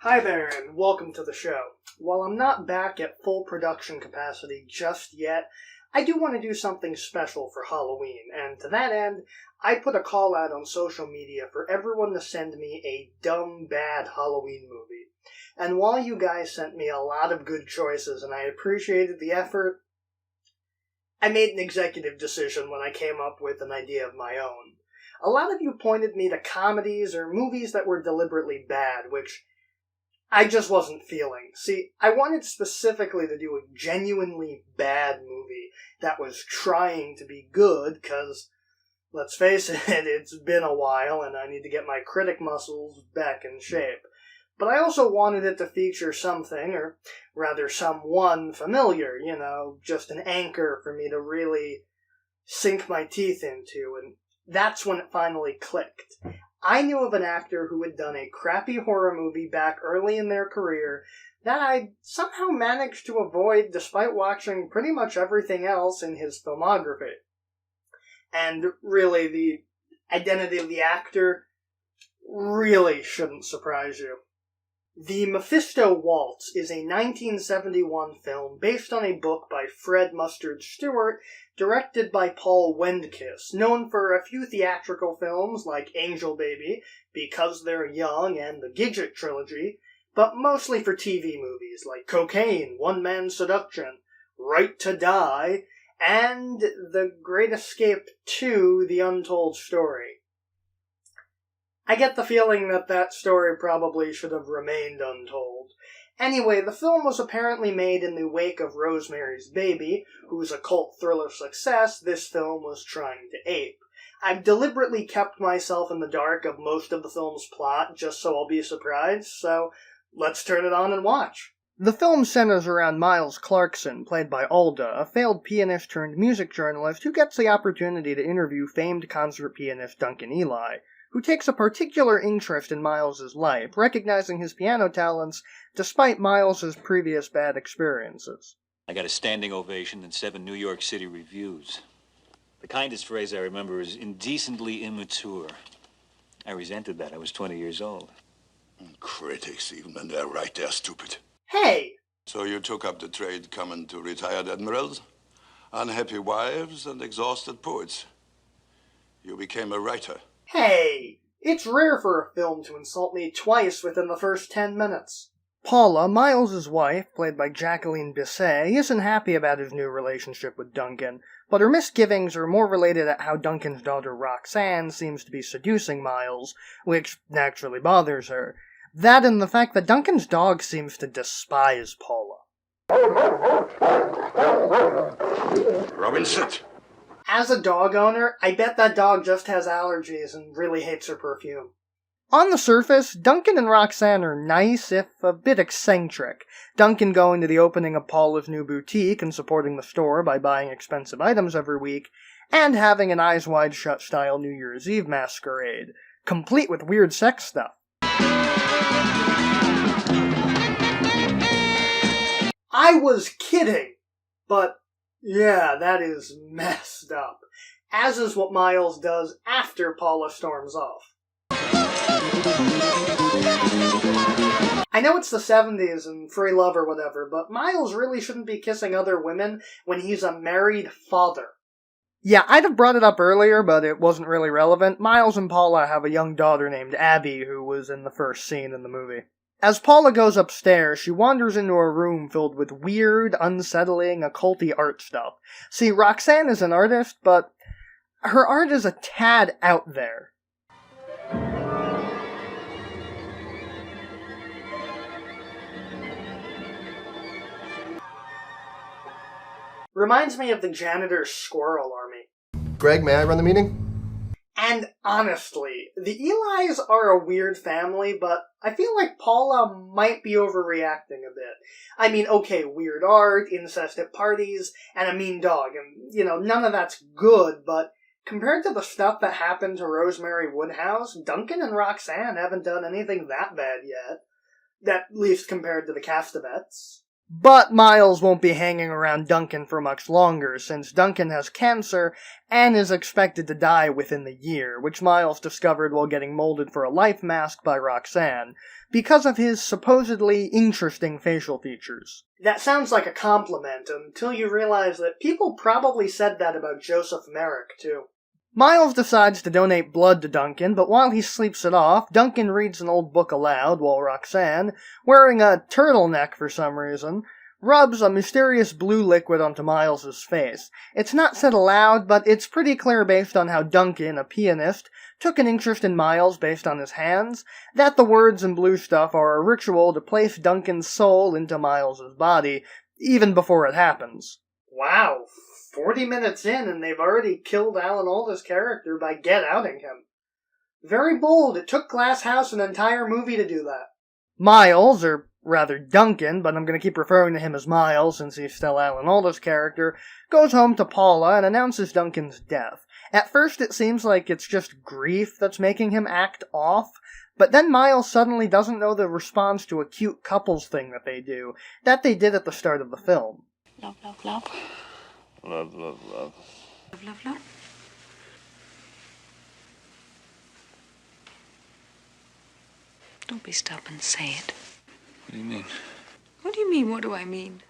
Hi there, and welcome to the show. While I'm not back at full production capacity just yet, I do want to do something special for Halloween, and to that end, I put a call out on social media for everyone to send me a dumb, bad Halloween movie. And while you guys sent me a lot of good choices and I appreciated the effort, I made an executive decision when I came up with an idea of my own. A lot of you pointed me to comedies or movies that were deliberately bad, which I just wasn't feeling. See, I wanted specifically to do a genuinely bad movie that was trying to be good, because, let's face it, it's been a while and I need to get my critic muscles back in shape. But I also wanted it to feature something, or rather someone familiar, just an anchor for me to really sink my teeth into, and that's when it finally clicked. I knew of an actor who had done a crappy horror movie back early in their career that I somehow managed to avoid despite watching pretty much everything else in his filmography. And really, the identity of the actor really shouldn't surprise you. The Mephisto Waltz is a 1971 film based on a book by Fred Mustard Stewart, directed by Paul Wendkiss, known for a few theatrical films like Angel Baby, Because They're Young, and the Gidget trilogy, but mostly for TV movies like Cocaine, One Man Seduction, Right to Die, and The Great Escape 2, The Untold Story. I get the feeling that story probably should have remained untold. Anyway, the film was apparently made in the wake of Rosemary's Baby, whose occult thriller success this film was trying to ape. I've deliberately kept myself in the dark of most of the film's plot just so I'll be surprised, so let's turn it on and watch. The film centers around Miles Clarkson, played by Alda, a failed pianist-turned-music journalist who gets the opportunity to interview famed concert pianist Duncan Ely, who takes a particular interest in Miles's life, recognizing his piano talents despite Miles's previous bad experiences. I got a standing ovation and 7 New York City reviews. The kindest phrase I remember is indecently immature. I resented that. I was 20 years old. Critics, even when they're right, they're stupid. Hey! So you took up the trade common to retired admirals, unhappy wives, and exhausted poets. You became a writer. Hey! It's rare for a film to insult me twice within the first 10 minutes. Paula, Miles's wife, played by Jacqueline Bisset, isn't happy about his new relationship with Duncan, but her misgivings are more related at how Duncan's daughter Roxanne seems to be seducing Miles, which naturally bothers her. That and the fact that Duncan's dog seems to despise Paula. Robin, sit. As a dog owner, I bet that dog just has allergies and really hates her perfume. On the surface, Duncan and Roxanne are nice, if a bit eccentric. Duncan going to the opening of Paula's new boutique and supporting the store by buying expensive items every week, and having an Eyes Wide Shut style New Year's Eve masquerade, complete with weird sex stuff. I was kidding, but yeah, that is messed up. As is what Miles does after Paula storms off. I know it's the 70s and free love or whatever, but Miles really shouldn't be kissing other women when he's a married father. Yeah, I'd have brought it up earlier, but it wasn't really relevant. Miles and Paula have a young daughter named Abby who was in the first scene in the movie. As Paula goes upstairs, she wanders into a room filled with weird, unsettling, occulty art stuff. See, Roxanne is an artist, but her art is a tad out there. Reminds me of the janitor's squirrel army. Greg, may I run the meeting? And honestly, the Elis are a weird family, but I feel like Paula might be overreacting a bit. I mean, okay, weird art, incest at parties, and a mean dog, and, none of that's good, but compared to the stuff that happened to Rosemary Woodhouse, Duncan and Roxanne haven't done anything that bad yet. At least compared to the Castabets. But Miles won't be hanging around Duncan for much longer, since Duncan has cancer and is expected to die within the year, which Miles discovered while getting molded for a life mask by Roxanne, because of his supposedly interesting facial features. That sounds like a compliment, until you realize that people probably said that about Joseph Merrick, too. Miles decides to donate blood to Duncan, but while he sleeps it off, Duncan reads an old book aloud while Roxanne, wearing a turtleneck for some reason, rubs a mysterious blue liquid onto Miles's face. It's not said aloud, but it's pretty clear based on how Duncan, a pianist, took an interest in Miles based on his hands, that the words and blue stuff are a ritual to place Duncan's soul into Miles's body, even before it happens. Wow, 40 minutes in and they've already killed Alan Alda's character by get-outing him. Very bold. It took Glass House an entire movie to do that. Miles, or rather Duncan, but I'm going to keep referring to him as Miles since he's still Alan Alda's character, goes home to Paula and announces Duncan's death. At first it seems like it's just grief that's making him act off, but then Miles suddenly doesn't know the response to a cute couples thing that they do, that they did at the start of the film. Love, love, love. Love, love, love. Love, love, love. Don't be stubborn, say it. What do you mean? What do you mean, what do I mean?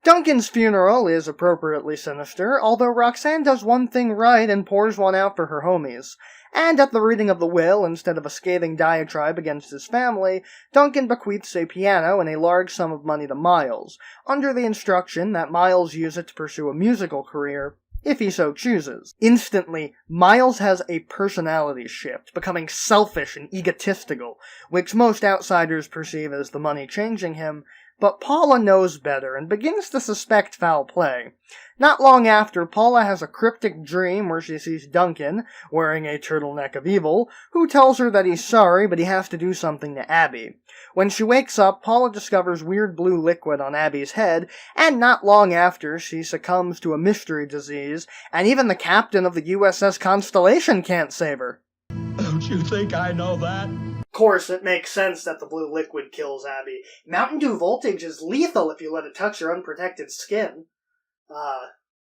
Duncan's funeral is appropriately sinister, although Roxanne does one thing right and pours one out for her homies. And at the reading of the will, instead of a scathing diatribe against his family, Duncan bequeaths a piano and a large sum of money to Miles, under the instruction that Miles use it to pursue a musical career, if he so chooses. Instantly, Miles has a personality shift, becoming selfish and egotistical, which most outsiders perceive as the money changing him, but Paula knows better and begins to suspect foul play. Not long after, Paula has a cryptic dream where she sees Duncan, wearing a turtleneck of evil, who tells her that he's sorry but he has to do something to Abby. When she wakes up, Paula discovers weird blue liquid on Abby's head, and not long after, she succumbs to a mystery disease, and even the captain of the USS Constellation can't save her. Don't you think I know that? Of course, it makes sense that the blue liquid kills Abby. Mountain Dew voltage is lethal if you let it touch your unprotected skin.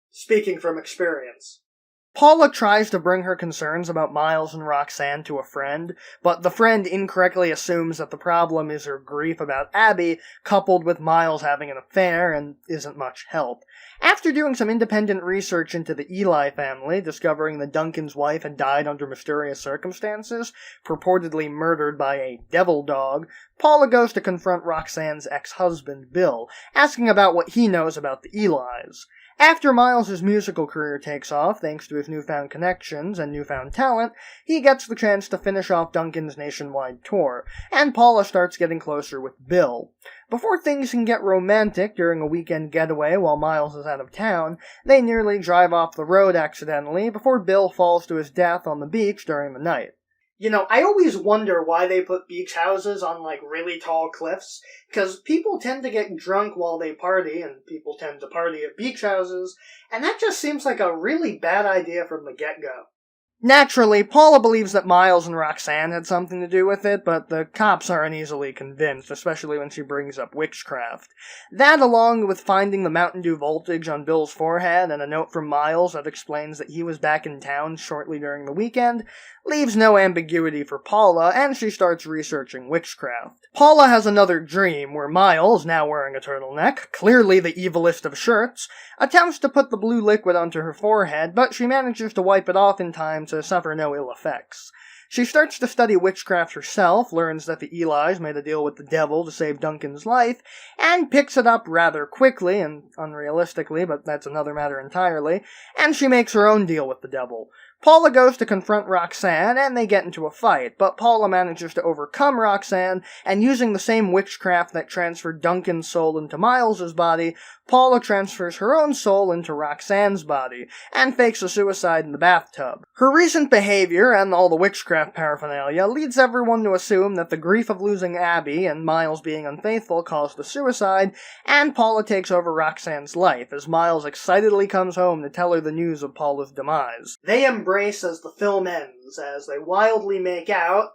Speaking from experience. Paula tries to bring her concerns about Miles and Roxanne to a friend, but the friend incorrectly assumes that the problem is her grief about Abby, coupled with Miles having an affair, and isn't much help. After doing some independent research into the Eli family, discovering that Duncan's wife had died under mysterious circumstances, purportedly murdered by a devil dog, Paula goes to confront Roxanne's ex-husband, Bill, asking about what he knows about the Elis. After Miles' musical career takes off, thanks to his newfound connections and newfound talent, he gets the chance to finish off Duncan's nationwide tour, and Paula starts getting closer with Bill. Before things can get romantic during a weekend getaway while Miles is out of town, they nearly drive off the road accidentally before Bill falls to his death on the beach during the night. You know, I always wonder why they put beach houses on, really tall cliffs, because people tend to get drunk while they party, and people tend to party at beach houses, and that just seems like a really bad idea from the get-go. Naturally, Paula believes that Miles and Roxanne had something to do with it, but the cops aren't easily convinced, especially when she brings up witchcraft. That, along with finding the Mountain Dew voltage on Bill's forehead and a note from Miles that explains that he was back in town shortly during the weekend, leaves no ambiguity for Paula, and she starts researching witchcraft. Paula has another dream where Miles, now wearing a turtleneck, clearly the evilest of shirts, attempts to put the blue liquid onto her forehead, but she manages to wipe it off in time to suffer no ill effects. She starts to study witchcraft herself, learns that the Elis made a deal with the devil to save Duncan's life, and picks it up rather quickly, and unrealistically, but that's another matter entirely, and she makes her own deal with the devil. Paula goes to confront Roxanne, and they get into a fight, but Paula manages to overcome Roxanne, and using the same witchcraft that transferred Duncan's soul into Miles's body, Paula transfers her own soul into Roxanne's body, and fakes a suicide in the bathtub. Her recent behavior, and all the witchcraft paraphernalia, leads everyone to assume that the grief of losing Abby, and Miles being unfaithful caused the suicide, and Paula takes over Roxanne's life, as Miles excitedly comes home to tell her the news of Paula's demise. They embrace as the film ends, as they wildly make out,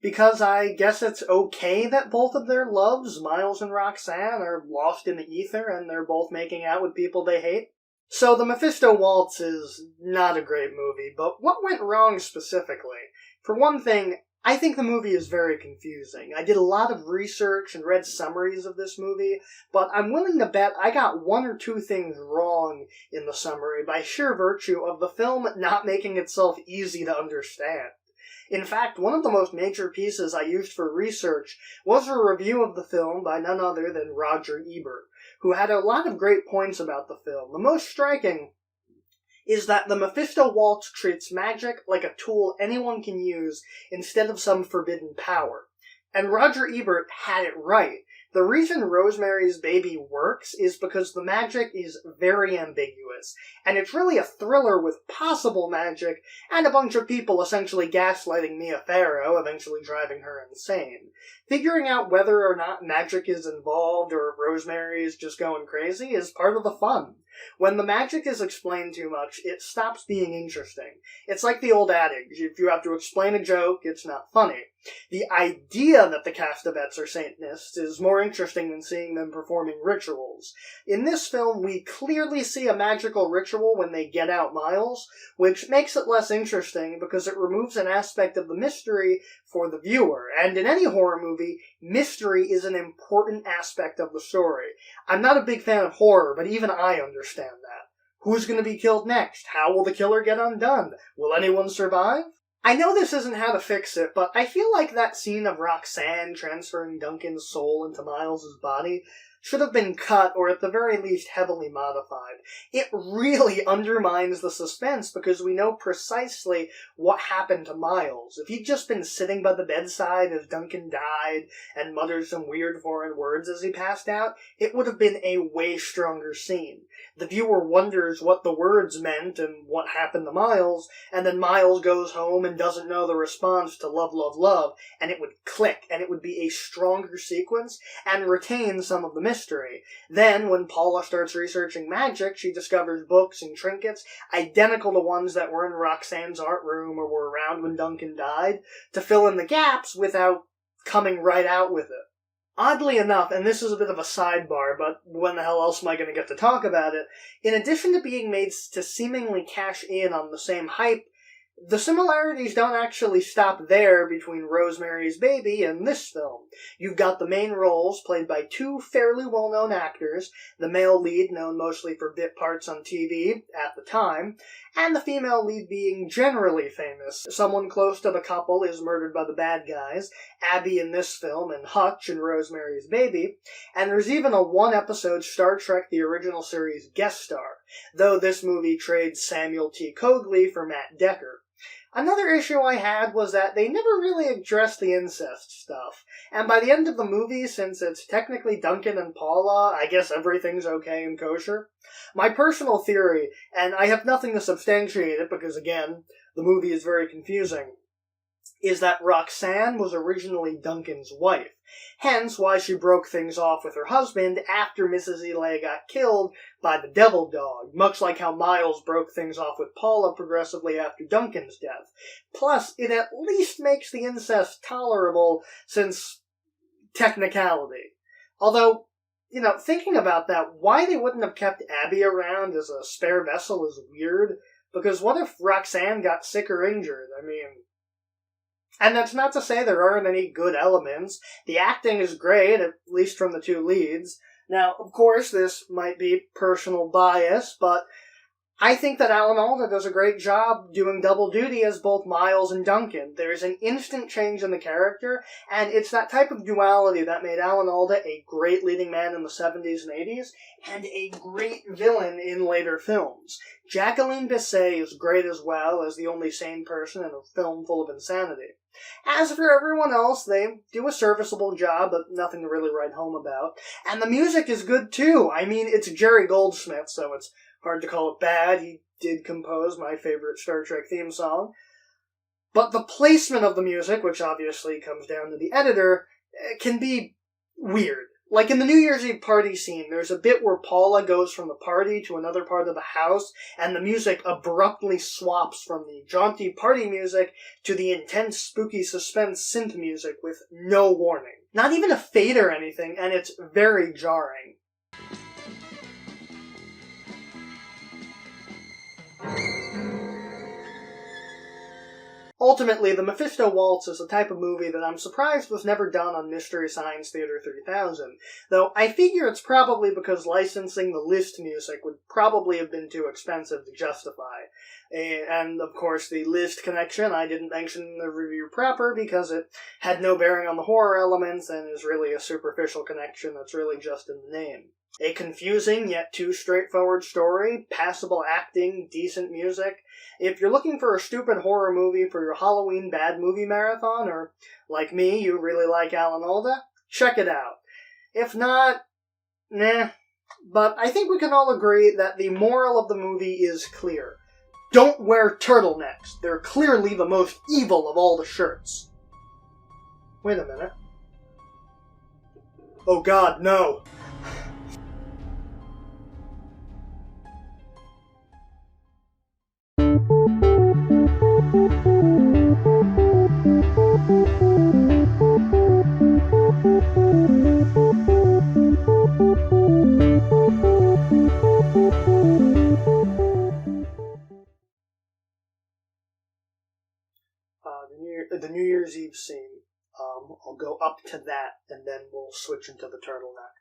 because I guess it's okay that both of their loves, Miles and Roxanne, are lost in the ether and they're both making out with people they hate. So the Mephisto Waltz is not a great movie, but what went wrong specifically? For one thing, I think the movie is very confusing. I did a lot of research and read summaries of this movie, but I'm willing to bet I got one or two things wrong in the summary by sheer virtue of the film not making itself easy to understand. In fact, one of the most major pieces I used for research was a review of the film by none other than Roger Ebert, who had a lot of great points about the film. The most striking is that the Mephisto Waltz treats magic like a tool anyone can use instead of some forbidden power. And Roger Ebert had it right. The reason Rosemary's Baby works is because the magic is very ambiguous, and it's really a thriller with possible magic and a bunch of people essentially gaslighting Mia Farrow, eventually driving her insane. Figuring out whether or not magic is involved or if Rosemary is just going crazy is part of the fun. When the magic is explained too much, it stops being interesting. It's like the old adage, if you have to explain a joke, it's not funny. The idea that the Castevets are Satanists is more interesting than seeing them performing rituals. In this film, we clearly see a magical ritual when they get out Miles, which makes it less interesting because it removes an aspect of the mystery for the viewer. And in any horror movie, mystery is an important aspect of the story. I'm not a big fan of horror, but even I understand that. Who's going to be killed next? How will the killer get undone? Will anyone survive? I know this isn't how to fix it, but I feel like that scene of Roxanne transferring Duncan's soul into Miles' body should have been cut, or at the very least heavily modified. It really undermines the suspense because we know precisely what happened to Miles. If he'd just been sitting by the bedside as Duncan died and muttered some weird foreign words as he passed out, it would have been a way stronger scene. The viewer wonders what the words meant and what happened to Miles, and then Miles goes home and doesn't know the response to love, love, love, and it would click, and it would be a stronger sequence and retain some of the mystery. Then, when Paula starts researching magic, she discovers books and trinkets identical to ones that were in Roxanne's art room or were around when Duncan died, to fill in the gaps without coming right out with it. Oddly enough, and this is a bit of a sidebar, but when the hell else am I going to get to talk about it? In addition to being made to seemingly cash in on the same hype, the similarities don't actually stop there between Rosemary's Baby and this film. You've got the main roles played by two fairly well-known actors, the male lead known mostly for bit parts on TV at the time, and the female lead being generally famous. Someone close to the couple is murdered by the bad guys, Abby in this film and Hutch in Rosemary's Baby, and there's even a one-episode Star Trek The Original Series guest star, though this movie trades Samuel T. Cogley for Matt Decker. Another issue I had was that they never really addressed the incest stuff, and by the end of the movie, since it's technically Duncan and Paula, I guess everything's okay and kosher. My personal theory, and I have nothing to substantiate it because, again, the movie is very confusing, is that Roxanne was originally Duncan's wife, hence why she broke things off with her husband after Mrs. Eli got killed by the devil dog, much like how Miles broke things off with Paula progressively after Duncan's death. Plus, it at least makes the incest tolerable since technicality. Although, thinking about that, why they wouldn't have kept Abby around as a spare vessel is weird, because what if Roxanne got sick or injured? And that's not to say there aren't any good elements. The acting is great, at least from the two leads. Now, of course, this might be personal bias, but I think that Alan Alda does a great job doing double duty as both Miles and Duncan. There's an instant change in the character, and it's that type of duality that made Alan Alda a great leading man in the 70s and 80s, and a great villain in later films. Jacqueline Bisset is great as well as the only sane person in a film full of insanity. As for everyone else, they do a serviceable job, but nothing to really write home about. And the music is good too. It's Jerry Goldsmith, so it's hard to call it bad. He did compose my favorite Star Trek theme song. But the placement of the music, which obviously comes down to the editor, can be weird. Like in the New Year's Eve party scene, there's a bit where Paula goes from the party to another part of the house, and the music abruptly swaps from the jaunty party music to the intense, spooky suspense synth music with no warning. Not even a fade or anything, and it's very jarring. Ultimately, the Mephisto Waltz is the type of movie that I'm surprised was never done on Mystery Science Theater 3000, though I figure it's probably because licensing the Liszt music would probably have been too expensive to justify. And, of course, the Liszt connection I didn't mention in the review proper because it had no bearing on the horror elements and is really a superficial connection that's really just in the name. A confusing yet too straightforward story, passable acting, decent music. If you're looking for a stupid horror movie for your Halloween bad movie marathon, or, like me, you really like Alan Alda, check it out. If not, nah. But I think we can all agree that the moral of the movie is clear. Don't wear turtlenecks. They're clearly the most evil of all the shirts. Wait a minute. Oh God, no. The New Year's Eve scene. I'll go up to that, and then we'll switch into the turtleneck.